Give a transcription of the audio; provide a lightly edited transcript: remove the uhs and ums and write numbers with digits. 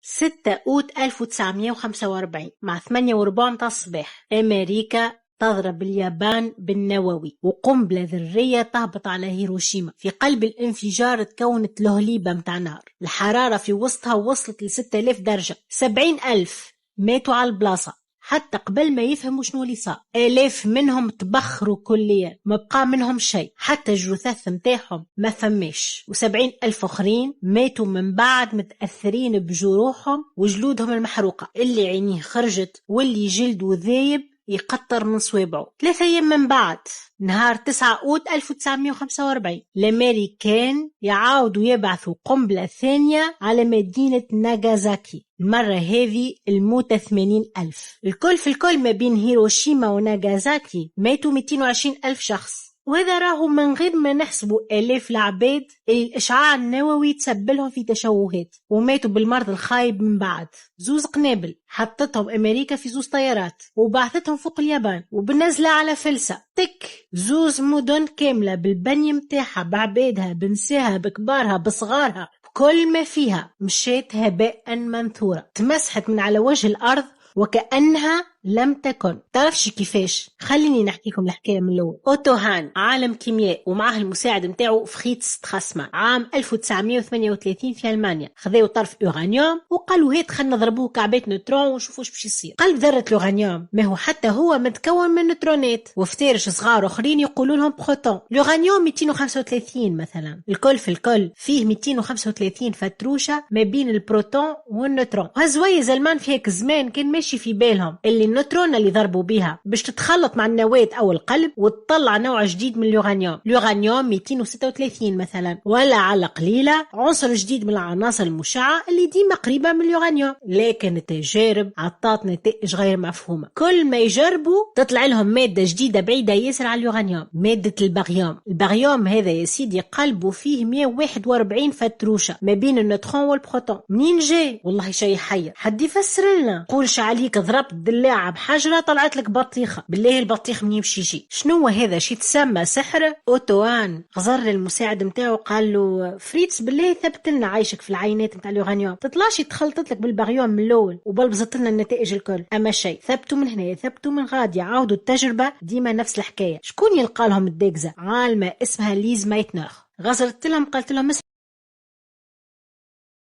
6 أوت 1945 مع 8:15 متاع الصباح، أمريكا تضرب اليابان بالنووي وقنبلة ذرية تهبط على هيروشيما. في قلب الانفجار تكونت لهليبة متاع نار، الحرارة في وسطها وصلت ل6000 درجة، 70,000 ماتوا على البلاصة حتى قبل ما يفهموا شنو اللي صار. آلاف منهم تبخروا كليا، ما بقى منهم شيء، حتى الجثث متاعهم ما فماش، و70,000 آخرين ماتوا من بعد متأثرين بجروحهم وجلودهم المحروقة، اللي عينيه خرجت واللي جلده ذايب يقطر من صوابعه. 3 أيام من بعد، نهار 9 أوت 1945، الأمريكان يعاودوا يبعثوا قنبلة ثانية على مدينة ناغازاكي. المرة هذه الموتى 80,000. الكل في الكل ما بين هيروشيما وناغازاكي ماتوا 220,000 شخص، وهذا راهو من غير ما نحسبوا آلاف العباد اللي الإشعاع النووي تسبلهم في تشوهات وماتوا بالمرض الخايب. من بعد 2 قنابل حطتهم أمريكا في 2 طيارات وبعثتهم فوق اليابان وبنزلة على فلسة تك 2 مدن كاملة بالبني متاعها، بعبادها بنساها بكبارها بصغارها كل ما فيها، مشيت هباء منثورة، تمسحت من على وجه الأرض وكأنها لم تكن. تعرفش كيفاش؟ خليني نحكيكم الحكاية من الأول. أوتو هان عالم كيمياء ومعه المساعد متاعه فريتز ستراسمان، عام 1938 في ألمانيا، خذوا طرف أورانيوم وقالوا هات خلنا نضربوه كعبات نوترون ونشوفوش باش يصير. قلب ذرة الأورانيوم ما هو حتى هو متكون من نوترونات وفتارش صغار أخرين يقولوا لهم بروتون. الأورانيوم 235 مثلا، الكل في الكل فيه 235 فتروشة ما بين البروتون والنوترون. هزويز ألمان في هيك زمان كان ماشي في بالهم اللي النوترون اللي ضربوا بيها باش تتخلط مع النواة أو القلب وتطلع نوع جديد من اليورانيوم 236 مثلا، ولا على قليلة عنصر جديد من العناصر المشعة اللي ديما قريبة من اليورانيوم. لكن التجارب عطات نتائج غير مفهومة، كل ما يجربوا تطلع لهم مادة جديدة بعيدة ياسر على اليورانيوم، مادة الباريوم. الباريوم هذا يا سيدي قلبوا فيه 141 فتروشة ما بين النوترون والبروتون. منين جاي؟ والله شيء حي، حد يفسر لنا. قولش عليك ضربت دلاعة بحجرة طلعت لك بطيخة، بالله البطيخ منين باش يجي؟ شنو هذا؟ شي تسمى سحر؟ أوتوان غزر للمساعد متاعه قال له فريتز بالله ثبت لنا عايشك في العينات متاع اليورانيوم، تطلعش تخلطت لك بالباريوم من الاول وبلبزت لنا النتائج الكل. اما شيء ثبتوا من هنا ثبتوا من غادي، يعاودوا التجربة ديما نفس الحكاية. شكون يلقى لهم الديكزة؟ عالمة اسمها ليز مايتنر، غزرت لهم قالت لهم